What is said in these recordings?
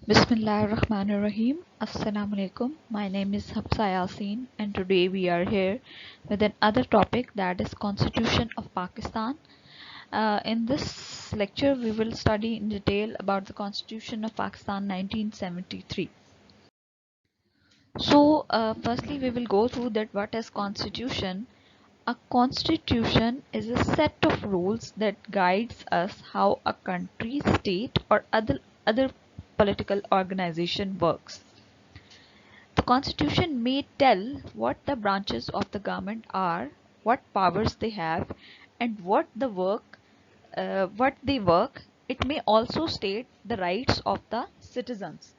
Bismillahirrahmanirrahim. Assalamu alaikum. My name is Hafsa Yasin and today we are here with another topic, that is Constitution of Pakistan. In this lecture we will study in detail about the Constitution of Pakistan 1973. So firstly we will go through that what is Constitution. A constitution is a set of rules that guides us how a country, state or other political organization works. The constitution may tell what the branches of the government are, what powers they have, and what they work. It may also state the rights of the citizens.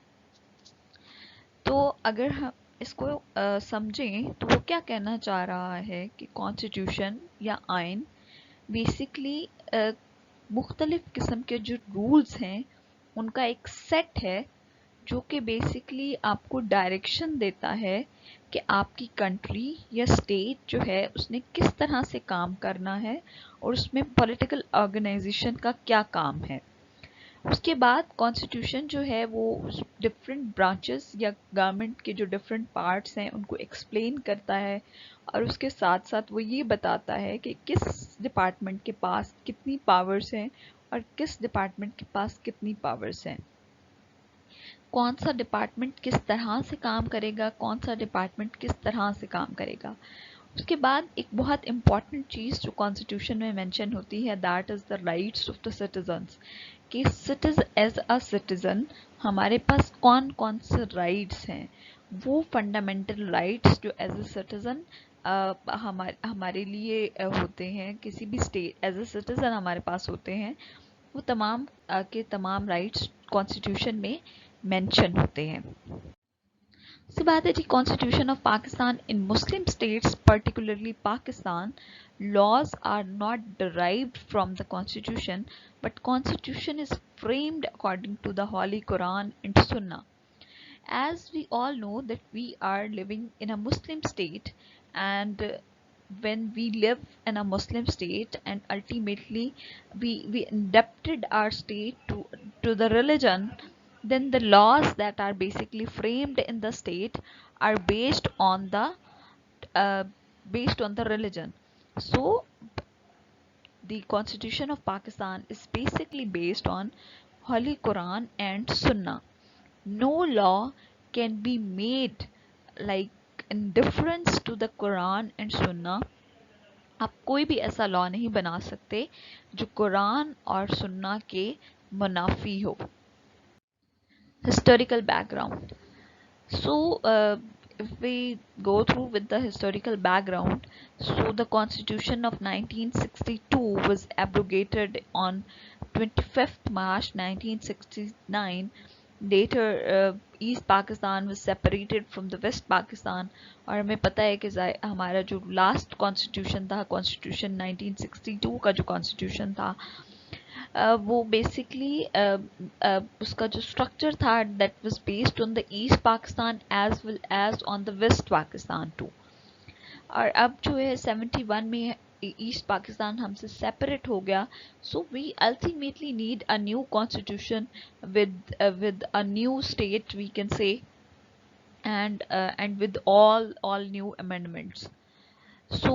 तो अगर हम इसको समझें तो वो क्या कहना चाह रहा है कि कॉन्स्टिट्यूशन या आइन बेसिकली मुख्तलिफ किस्म के जो रूल्स हैं उनका एक सेट है जो कि बेसिकली आपको डायरेक्शन देता है कि आपकी कंट्री या स्टेट जो है उसने किस तरह से काम करना है और उसमें पॉलिटिकल ऑर्गेनाइजेशन का क्या काम है। उसके बाद कॉन्स्टिट्यूशन जो है वो डिफरेंट ब्रांचेस या गवर्नमेंट के जो डिफरेंट पार्ट्स हैं उनको एक्सप्लेन करता है और उसके साथ साथ वो ये बताता है कि किस डिपार्टमेंट के पास कितनी पावर्स हैं और किस डिपार्टमेंट के पास कितनी पावर्स हैं, कौन सा डिपार्टमेंट किस तरह से काम करेगा, कौन सा डिपार्टमेंट किस तरह से काम करेगा। उसके बाद एक बहुत इम्पॉर्टेंट चीज़ जो कॉन्स्टिट्यूशन में मेंशन होती है, that is the rights of the citizens, कि एज अ सिटीज़न हमारे पास कौन कौन से राइट्स हैं। वो फंडामेंटल राइट्स जो एज अ सिटीज़न हमारे लिए होते हैं, किसी भी स्टेट एज अ सिटीज़न हमारे पास होते हैं, वो तमाम के तमाम राइट्स कॉन्स्टिट्यूशन में मेंशन होते हैं। उसके बाद है जी constitution of Pakistan. In Muslim states particularly Pakistan, laws are not derived from the constitution, but constitution is framed according to the Holy Quran and Sunnah. As we all know that we are living in a Muslim state, and when we live in a Muslim state and ultimately we adapted our state to the religion, then the laws that are basically framed in the state are uh, based on the religion. So the Constitution of Pakistan is basically based on Holy Quran and Sunnah. No law can be made like in difference to the Quran and Sunnah. आप कोई भी ऐसा law नहीं बना सकते जो कुरान और सुन्ना के मुनाफी हो। Historical background. So if we go through with the historical background, so the Constitution of 1962 was abrogated on 25th March 1969. Later East Pakistan was separated from the West Pakistan, और हमें पता है कि हमारा जो लास्ट कॉन्स्टिट्यूशन था, constitution 1962 का जो कॉन्स्टिट्यूशन था, वो बेसिकली उसका जो स्ट्रक्चर था that was based on the East Pakistan as well as on the West Pakistan too. और अब जो है 71 में ईस्ट पाकिस्तान हमसे सेपरेट हो गया, so we ultimately need a new constitution with a new state, we can say, and with all new amendments. So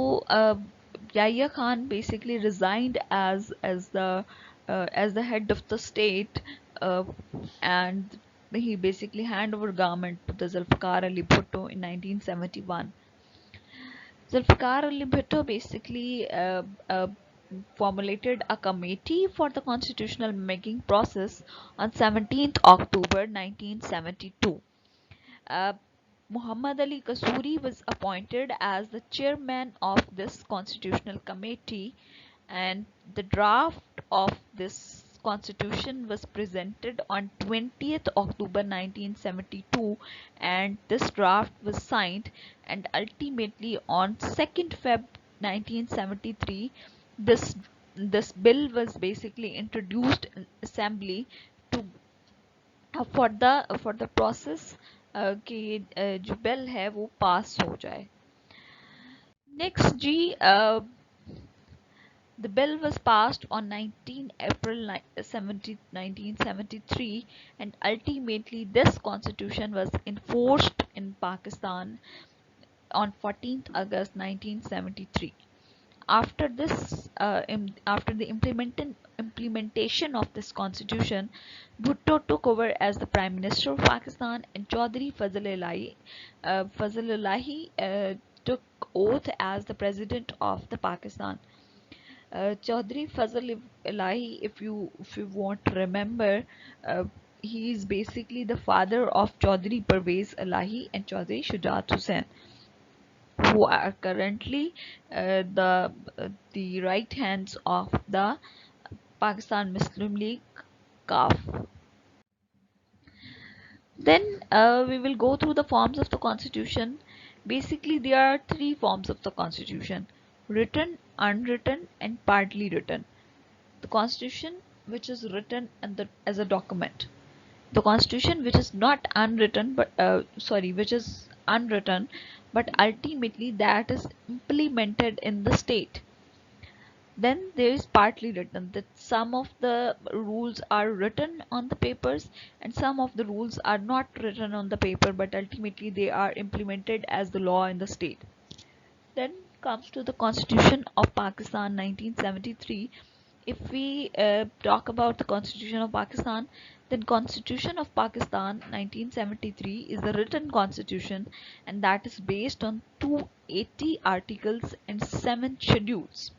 Yahya Khan basically resigned as the head of the state, uh, and he basically handed over government to the Zulfikar Ali Bhutto in 1971. Zulfikar Ali Bhutto basically formulated a committee for the constitutional making process on 17th October 1972. Uh, Muhammad Ali Kasuri was appointed as the chairman of this constitutional committee, and the draft of this constitution was presented on 20th October 1972, and this draft was signed, and ultimately on 2nd Feb 1973 this bill was basically introduced in assembly to for the process कि जो bill है वो पास हो जाए। Next जी The bill was passed on 19 April 1973, and ultimately this constitution was enforced in Pakistan on 14th August 1973. After this, after the implementation of this constitution, Bhutto took over as the Prime Minister of Pakistan, and Chaudhry Fazlullah took oath as the President of the Pakistan. Chaudhry Fazlullah, if you want to remember, uh, he is basically the father of Chaudhry Parvez Elahi and Chaudhry Shujat Hussain, who are currently the right hands of the Pakistan Muslim League (CAF). Then we will go through the forms of the constitution. Basically, there are three forms of the constitution: written, unwritten, and partly written. The constitution which is written as a document, the constitution which is not unwritten but which is unwritten but ultimately that is implemented in the state. Then there is partly written, that some of the rules are written on the papers and some of the rules are not written on the paper but ultimately they are implemented as the law in the state. Then comes to the Constitution of Pakistan 1973. If we talk about the Constitution of Pakistan, then Constitution of Pakistan 1973 is the written constitution, and that is based on 280 articles and 7 schedules.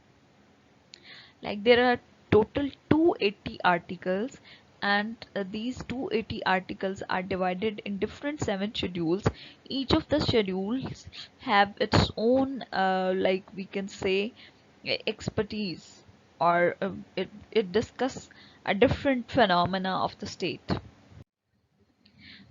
Like there are total 280 articles, and these 280 articles are divided in different 7 schedules. Each of the schedules have its own like we can say expertise, or it discuss a different phenomena of the state.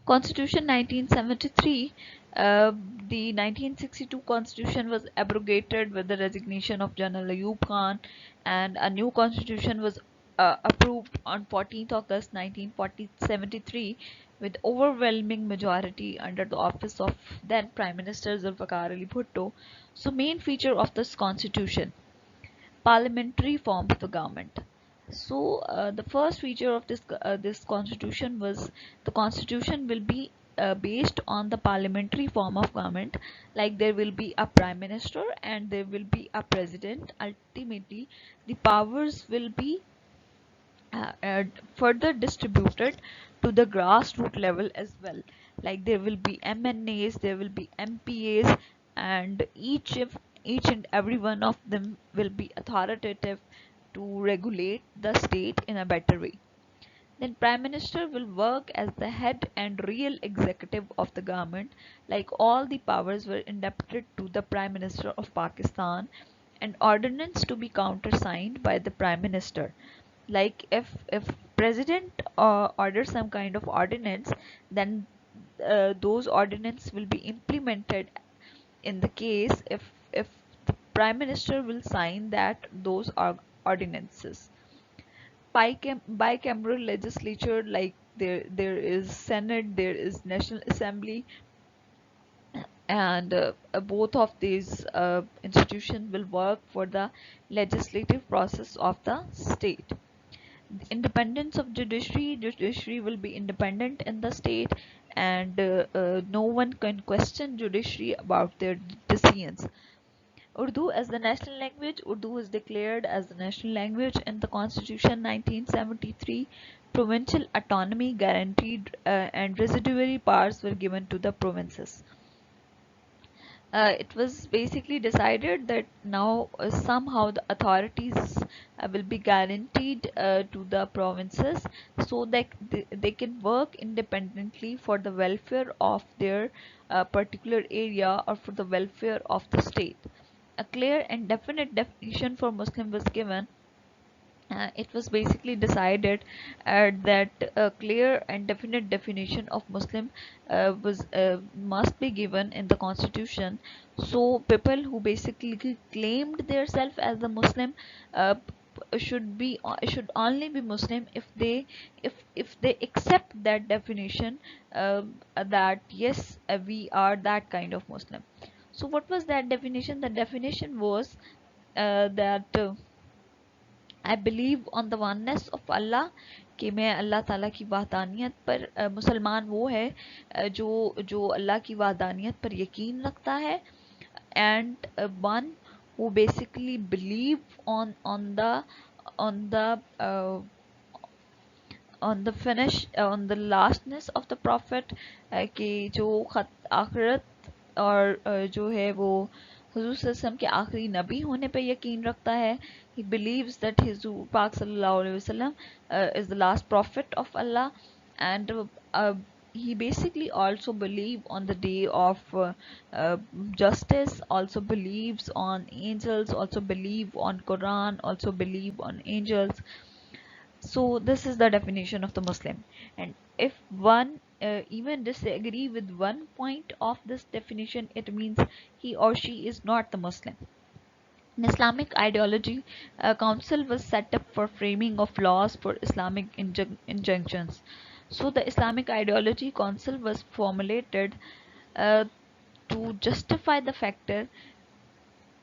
Constitution 1973. The 1962 Constitution was abrogated with the resignation of General Ayub Khan, and a new Constitution was approved on 14th August 1973 with overwhelming majority under the office of then Prime Minister Zulfikar Ali Bhutto. So, main feature of this Constitution: parliamentary form of the government. So the first feature of this constitution was the constitution will be based on the parliamentary form of government. Like there will be a prime minister and there will be a president. Ultimately, the powers will be further distributed to the grassroots level as well. Like there will be MNAs, there will be MPAs, and each and every one of them will be authoritative to regulate the state in a better way. Then Prime Minister will work as the head and real executive of the government. Like all the powers were indebted to the Prime Minister of Pakistan, and ordinance to be countersigned by the Prime Minister. Like if President orders some kind of ordinance, then those ordinance will be implemented in the case if the Prime Minister will sign that those are ordinances. Bicameral legislature, like there is Senate, there is National Assembly, and both of these institutions will work for the legislative process of the state. Independence of judiciary will be independent in the state, and no one can question judiciary about their decisions. Urdu as the national language. Urdu is declared as the national language in the Constitution 1973. Provincial autonomy guaranteed, and residuary powers were given to the provinces. It was basically decided that now somehow the authorities will be guaranteed to the provinces, so that they can work independently for the welfare of their particular area or for the welfare of the state. A clear and definite definition for Muslim was given. It was basically decided that a clear and definite definition of Muslim was must be given in the constitution. So people who basically claimed themselves as the Muslim should only be Muslim if they accept that definition, that yes, we are that kind of Muslim. So what was that definition? The definition was that I believe on the oneness of Allah, कि मैं अल्लाह ताला की वहदानियत पर मुसलमान वो है जो जो अल्लाह की वहदानियत पर यकीन रखता है, and one who basically believe on the uh, on the finish on the lastness of the prophet, कि जो खत आखिरत और जो है वो हुजूर सल्लल्लाहु अलैहि वसल्लम के आखिरी नबी होने पे यकीन रखता है. He believes that हुजूर पाक सल्लल्लाहु अलैहि वसल्लम is the last prophet of Allah, and he basically also believe on the day of uh, justice, also believes on angels, also believe on Quran, also believe on angels. So this is the definition of the Muslim, and if one even disagree with one point of this definition, it means he or she is not the Muslim. An Islamic ideology council was set up for framing of laws for Islamic injunctions. So the Islamic ideology council was formulated uh, to justify the factor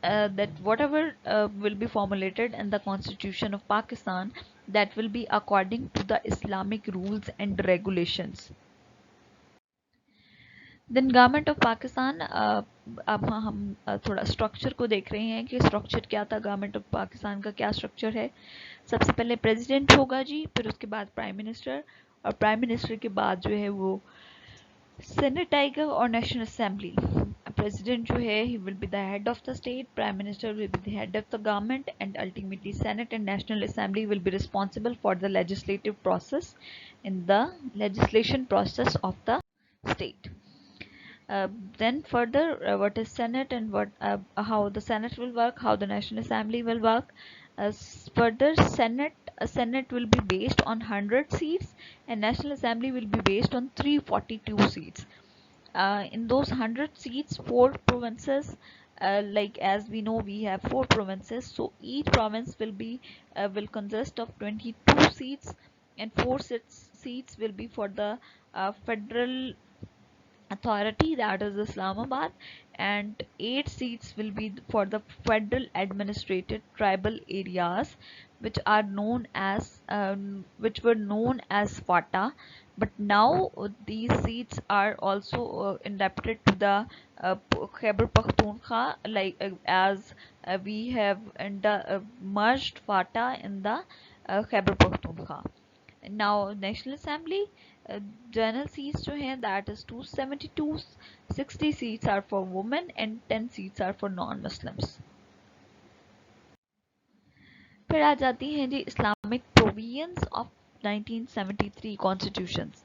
that whatever will be formulated in the constitution of Pakistan, that will be according to the Islamic rules and regulations. Then government of Pakistan, अब हम थोड़ा structure को देख रहे हैं कि structure क्या था, गवर्नमेंट ऑफ पाकिस्तान का क्या स्ट्रक्चर है. सबसे पहले प्रेसिडेंट होगा जी, फिर उसके बाद प्राइम मिनिस्टर, और प्राइम मिनिस्टर के बाद जो है वो सेनेट आएगा और नेशनल असेंबली. प्रेसिडेंट जो है he will be the head of the state, prime minister will be the head of the government, and ultimately senate and national assembly will be responsible for the legislative process in the legislation process of the state. Then further, what is Senate and how the Senate will work, how the National Assembly will work. Further, Senate will be based on 100 seats, and National Assembly will be based on 342 seats. In those 100 seats, 4 provinces, like as we know we have 4 provinces, so each province will consist of 22 seats, and 4 seats will be for the federal authority, that is Islamabad, and 8 seats will be for the federal administrative tribal areas, which are known as which were known as FATA, but now these seats are also indebted to the Khyber Pakhtunkhwa, like as we have merged FATA in the Khyber Pakhtunkhwa. Now National Assembly, general seats जो हैं that is 272, 60 seats are for women and 10 seats are for non-Muslims. फिर आ जाती हैं जी Islamic provisions of 1973 constitutions.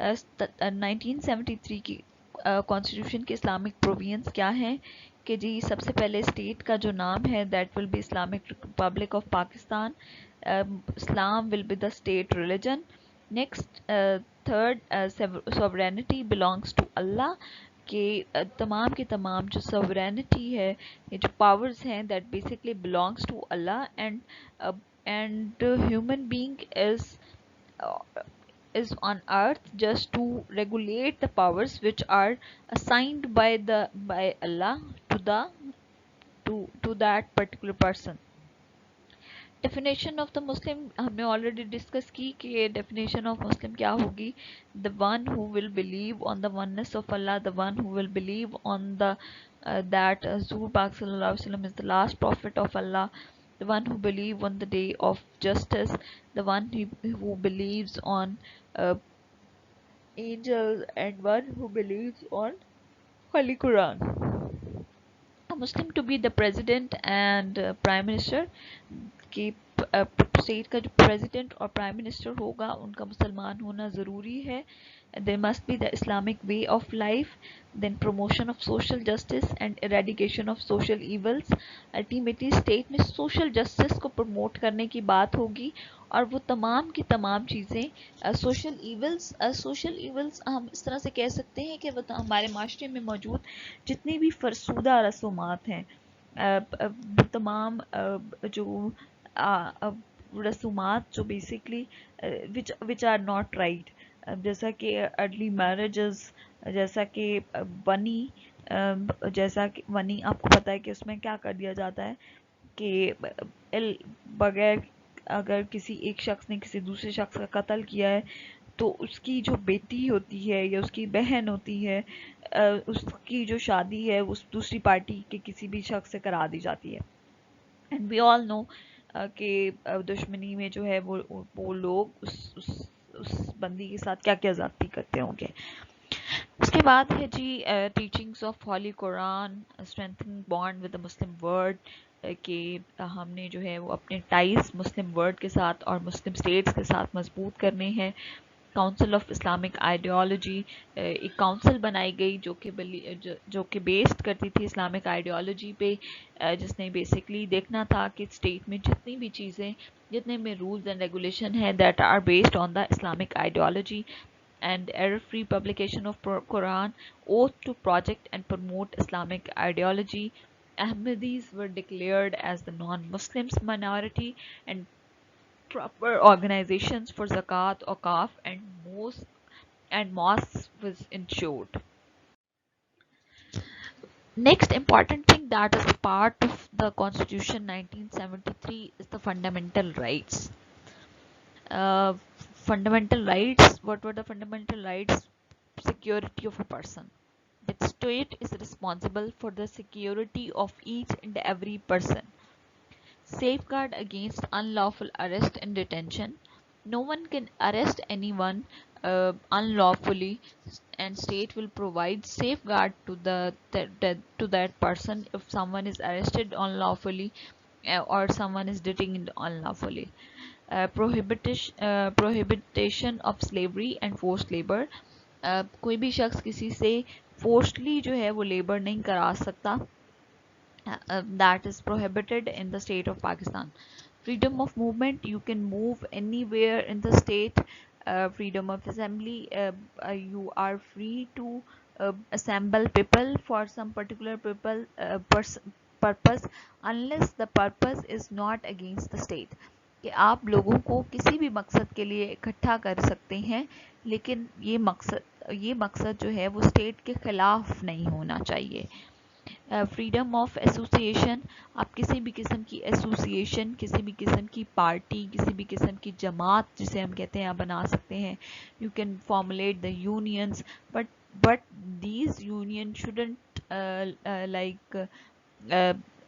1973 की constitution के Islamic provisions क्या हैं कि जी सबसे पहले स्टेट का जो नाम है that will be Islamic Republic of Pakistan. Islam will be the state religion. Next, third, sovereignty belongs to Allah, कि तमाम के तमाम जो sovereignty है, ये जो powers हैं, that basically belongs to Allah, and human being is on earth just to regulate the powers which are assigned by Allah to that particular person. Definition of the Muslim हमने already discuss की कि definition of Muslim क्या होगी. The one who will believe on the oneness of Allah, the one who will believe on the that Rasul Pak Sallallahu Alaihi Wasallam is the last prophet of Allah, the one who believe on the day of justice, the one who believes on uh, angels, and one who believes on Holy Quran. A Muslim to be the president and prime minister, कि state का जो president और prime minister होगा उनका मुसलमान होना ज़रूरी है. There must be the Islamic way of life. Then promotion of social justice and eradication of social evils. Ultimately state में सोशल जस्टिस को प्रमोट करने की बात होगी, और वो तमाम की तमाम चीज़ें सोशल इवल्स हम इस तरह से कह सकते हैं कि वो हमारे माशरे में मौजूद जितनी भी फरसूदा रसूमात हैं, तमाम जो रसूमात जो basically which are not right, जैसा कि अर्ली मैरिजेस, जैसा कि वनी, जैसा कि वनी आपको पता है कि उसमें क्या कर दिया जाता है कि बगैर अगर किसी एक शख्स ने किसी दूसरे शख्स का कत्ल किया है तो उसकी जो बेटी होती है या उसकी बहन होती है, उसकी जो शादी है उस दूसरी पार्टी के किसी भी शख्स से करा दी जाती है। एंड वी ऑल नो कि दुश्मनी में जो है वो लोग उस बंदी के साथ क्या क्या ज्यादती करते होंगे। उसके बाद है जी teachings of holy Quran, strengthening bond with the Muslim world, कि हमने जो है वो अपने टाइज मुस्लिम वर्ल्ड के साथ और मुस्लिम स्टेट्स के साथ मजबूत करने हैं। काउंसिल ऑफ इस्लामिक आइडियोलॉजी, एक काउंसिल बनाई गई जो कि बेस्ड करती थी इस्लामिक आइडियोलॉजी पे, जिसने बेसिकली देखना था कि स्टेट में जितनी भी चीज़ें, जितने में रूल्स एंड रेगुलेशन है that are based on the Islamic ideology and error-free publication of Quran, oath to project and promote Islamic ideology. Ahmadis were declared as the non-Muslims minority, and proper organizations for zakat, okaf, and mosques was ensured. Next important thing that is a part of the Constitution 1973 is the fundamental rights. Uh, Fundamental rights. What were the fundamental rights? Security of a person. The state is responsible for the security of each and every person. Safeguard against unlawful arrest and detention. No one can arrest anyone unlawfully, and state will provide safeguard to to that person if someone is arrested unlawfully or someone is detained unlawfully. Prohibition of slavery and forced labor. कोई भी शख्स किसी से फोर्सली जो है वो labour नहीं करा सकता, that is prohibited in the state of Pakistan. Freedom of movement, you can move anywhere in the state. Freedom of assembly, you are free to assemble people for some particular purpose, unless the purpose is not against the state. कि आप लोगों को किसी भी मकसद के लिए इकट्ठा कर सकते हैं, लेकिन ये मकसद जो है वो स्टेट के खिलाफ नहीं होना चाहिए। फ्रीडम ऑफ एसोसिएशन, आप किसी भी किस्म की एसोसिएशन, किसी भी किस्म की पार्टी, किसी भी किस्म की जमात जिसे हम कहते हैं आप बना सकते हैं। You can formulate the unions, but these union shouldn't like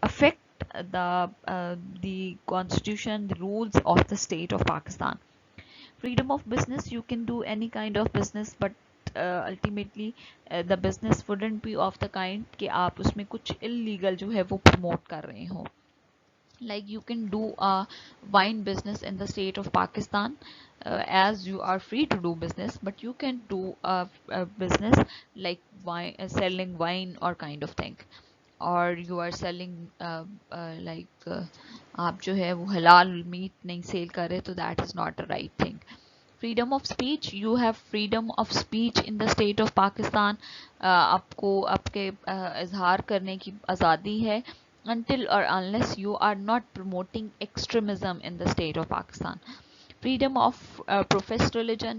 affect the constitution, the rules of the state of Pakistan. Freedom of business, you can do any kind of business, but ultimately the business wouldn't be of the kind कि आप उसमें कुछ illegal जो है वो promote कर रहे हो। Like you can do a wine business in the state of Pakistan, as you are free to do business, but you can do a business like wine, selling wine or kind of thing, or you are selling आप जो है वो हलाल meet नहीं cell कर रहे, तो that is not the right thing. Freedom of speech, you have freedom of speech in the state of Pakistan. आपको आपके इजहार करने की आज़ादी है, until or unless you are not promoting extremism in the state of Pakistan. Freedom of profess religion,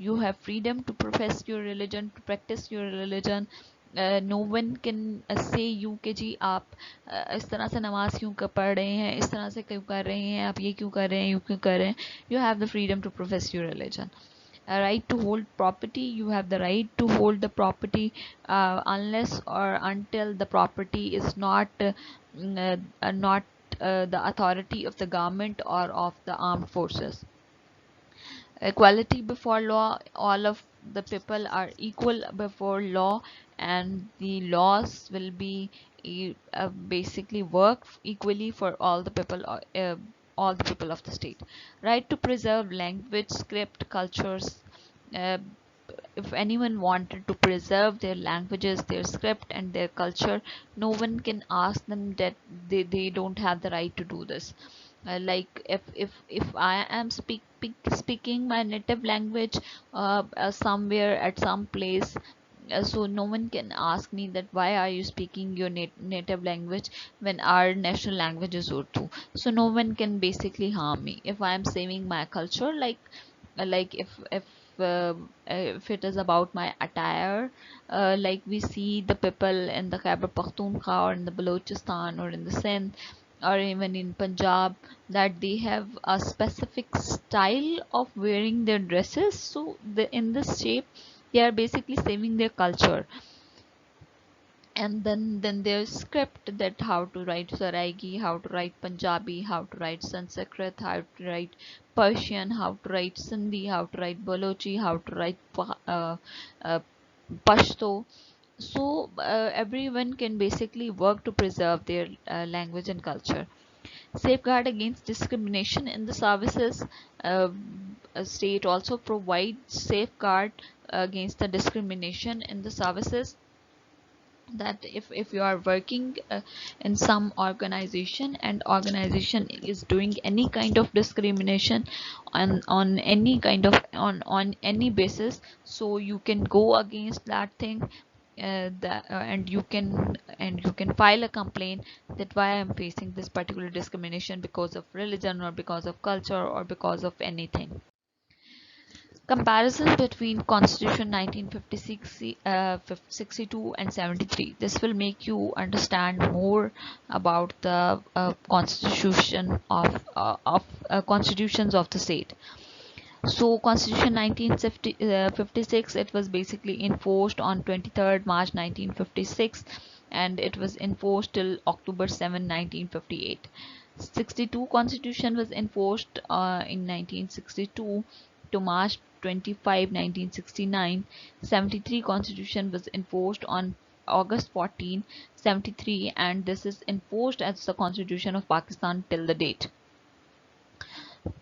you have freedom to profess your religion, to practice your religion. No one can say you के जी आप इस तरह से नमाज क्यों पढ़ रहे हैं, इस तरह से क्यों कर रहे हैं, आप ये क्यों कर रहे हैं, यू क्यों कर रहे हैं. You have the freedom to profess your religion. A right to hold property, you have the right to hold the property unless or until the property is not the authority of the government or of the armed forces. Equality before law, all of the people are equal before law, and the laws will be basically work equally for all the people of the state. Right to preserve language, script, cultures. uh, if anyone wanted to preserve their languages, their script and their culture, no one can ask them that they don't have the right to do this. Like if I am speaking my native language somewhere at some place, so no one can ask me that why are you speaking your native language when our national language is Urdu. So no one can basically harm me if I am saving my culture. Like if it is about my attire, like we see the people in the Khyber Pakhtunkhwa or in the Balochistan or in the Sindh, or even in Punjab, that they have a specific style of wearing their dresses. So in this shape, they are basically saving their culture. And then there's script, that how to write Saraiki, how to write Punjabi, how to write Sanskrit, how to write Persian, how to write Sindhi, how to write Balochi, how to write uh, Pashto. So everyone can basically work to preserve their language and culture. Safeguard against discrimination in the services. uh, a state also provides safeguard against the discrimination in the services, that if you are working in some organization, and organization is doing any kind of discrimination on any kind of on any basis, so you can go against that thing, and you can file a complaint, that why I'm facing this particular discrimination because of religion, or because of culture, or because of anything. Comparison between Constitution 1956, 62 and 73. This will make you understand more about the constitutions of the state. So Constitution 1956, it was basically enforced on 23rd March 1956, and it was enforced till October 7, 1958. 62 Constitution was enforced in 1962 to March 25, 1969. 73 Constitution was enforced on August 14, 73, and this is enforced as the Constitution of Pakistan till the date.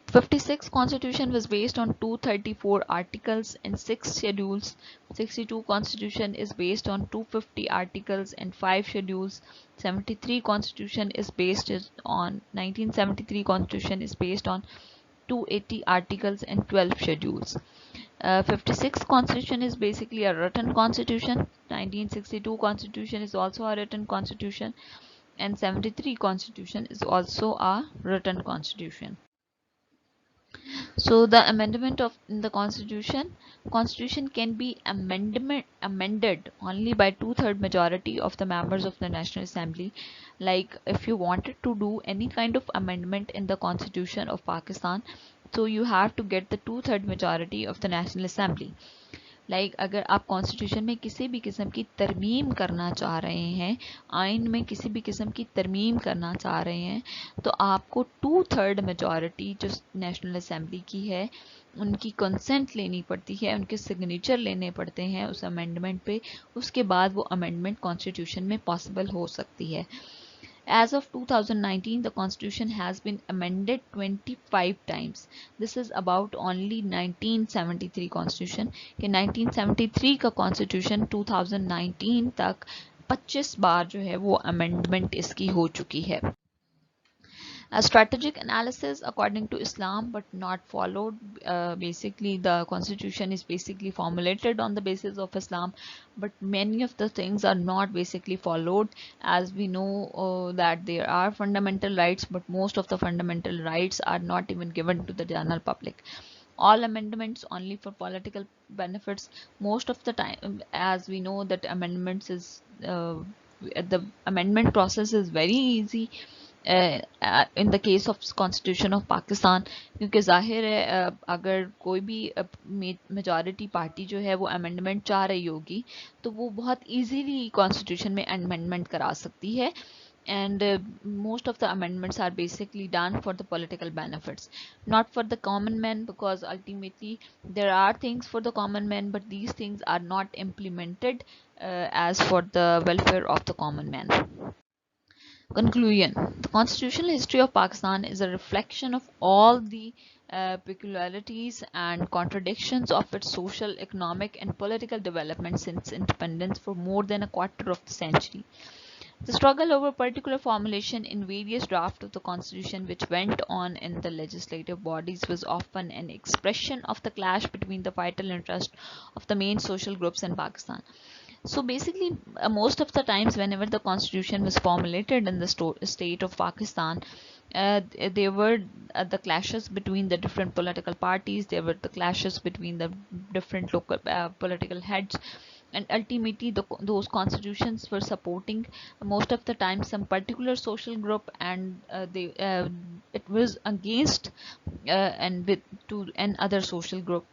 56 Constitution was based on 234 articles and 6 schedules. 62 Constitution is based on 250 articles and 5 schedules. 73 Constitution is based on 1973 Constitution is based on 280 articles and 12 schedules. 56 Constitution is basically a written constitution. 1962 Constitution is also a written constitution, and 73 Constitution is also a written constitution. So the amendment of in the constitution can be amended only by two-third majority of the members of the National Assembly. Like if you wanted to do any kind of amendment in the constitution of Pakistan, so you have to get the two-third majority of the National Assembly. Like अगर आप constitution में किसी भी किस्म की तरमीम करना चाह रहे हैं, आइन में किसी भी किस्म की तरमीम करना चाह रहे हैं, तो आपको 2/3 मेजॉरिटी जो नेशनल असेंबली की है उनकी कंसेंट लेनी पड़ती है, उनके सिग्नेचर लेने पड़ते हैं उस अमेंडमेंट पे, उसके बाद वो अमेंडमेंट कॉन्स्टिट्यूशन में पॉसिबल हो सकती है. As of 2019, the constitution has been amended 25 times. This is about only 1973 constitution. कि 1973 का constitution 2019 तक 25 बार जो है वो amendment इसकी हो चुकी है. A strategic analysis according to Islam but not followed. Basically the constitution is basically formulated on the basis of Islam, but many of the things are not basically followed, as we know that there are fundamental rights, but most of the fundamental rights are not even given to the general public. All amendments only for political benefits. Most of the time, as we know that amendments is the amendment process is very easy in the case of constitution of Pakistan, क्योंकि जाहिर है अगर कोई भी majority party जो है वो amendment चाह रही होगी तो वो बहुत इजीली कॉन्स्टिट्यूशन में अमेंडमेंट करा सकती है, and most of the amendments are basically done for the political benefits, not for the common man, because ultimately there are things for the common man, but these things are not implemented as for the welfare of the common man. Conclusion. The constitutional history of Pakistan is a reflection of all the peculiarities and contradictions of its social, economic and political development since independence for more than a quarter of the century. The struggle over particular formulation in various drafts of the constitution which went on in the legislative bodies was often an expression of the clash between the vital interests of the main social groups in Pakistan. So basically, most of the times whenever the constitution was formulated in the state of Pakistan, there were the clashes between the different political parties, there were the clashes between the different local political heads, and ultimately those constitutions were supporting most of the time some particular social group, and it was against and with to an other social group.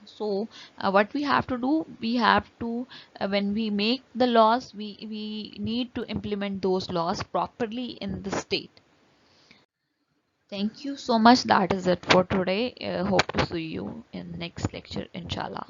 So what we have to do, we have to when we make the laws, we need to implement those laws properly in the state. Thank you so much. That is it for today. Hope to see you in next lecture, inshallah.